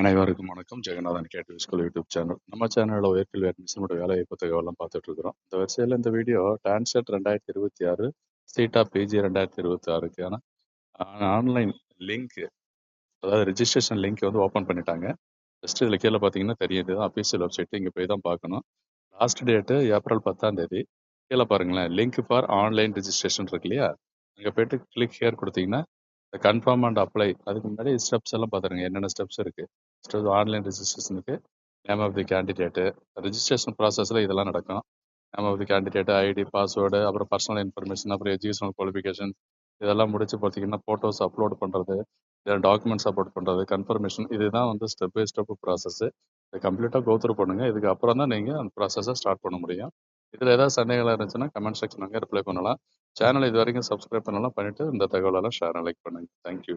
அனைவருக்கும் வணக்கம். ஜெகநாதன் கேட்டிவ் ஸ்கூல் யூடியூப் சேனல். நம்ம சேனலில் உயர்கல்வி அட்மிஷனோட வேலைவாய்ப்பு தகவலாம் பார்த்துட்டு இருக்கிறோம். இந்த வரிசையில் இந்த வீடியோ டான்செட் 2026 சீட்டா பிஜி 2026க்கான ஆன்லைன் லிங்க், அதாவது ரெஜிஸ்ட்ரேஷன் லிங்க் வந்து ஓப்பன் பண்ணிட்டாங்க. ஜஸ்ட் இதில் கீழே பார்த்தீங்கன்னா தெரியும், இதுதான் அஃபீஷியல் வெப்சைட். இங்கே போய் தான் பார்க்கணும். லாஸ்ட் டேட்டு ஏப்ரல் 10 கீழே பாருங்களேன், லிங்க் ஃபார் ஆன்லைன் ரெஜிஸ்ட்ரேஷன் இருக்கு இல்லையா, அங்கே போயிட்டு கிளிக் ஹியர் கொடுத்தீங்கன்னா கன்ஃபார்ம் அண்ட் அப்ளை. அதுக்கு முன்னாடி ஸ்டெப்ஸ் எல்லாம் பார்த்துருங்க, என்னென்ன ஸ்டெப்ஸ் இருக்குது. ஃபஸ்ட்டு ஆன்லைன் ரெஜிஸ்ட்ரேஷனுக்கு name of the candidate, registration ப்ராசஸில் இதெல்லாம் நடக்கும். Name of the candidate, ID, password, அப்புறம் பர்சனல் இன்ஃபர்மேஷன், அப்புறம் எஜுகேஷனல் குவாலிஃபிகேஷன், இதெல்லாம் முடிச்சு பார்த்தீங்கன்னா ஃபோட்டோஸ் அப்லோட் பண்ணுறது, இல்லை டாக்குமெண்ட்ஸ் அப்லோட் பண்ணுறது, கன்ஃபர்மேஷன். இதுதான் வந்து ஸ்டெப் பை ஸ்டெப் ப்ராசஸ்ஸு. இதை கம்ப்ளீட்டாக கோத்ரூ பண்ணுங்கள். இதுக்கு அப்புறம் தான் நீங்கள் அந்த ப்ராசஸை ஸ்டார்ட் பண்ண முடியும். இதில் ஏதாவது சந்தேகங்கள் இருந்துச்சுன்னா கமெண்ட் செக்ஷன் ரிப்ளை பண்ணலாம். சேனலை இது வரைக்கும் சப்ஸ்கிரைப் பண்ணலாம், பண்ணிவிட்டு இந்த தகவலெல்லாம் ஷேர் லைக் பண்ணுங்கள். தேங்க்யூ.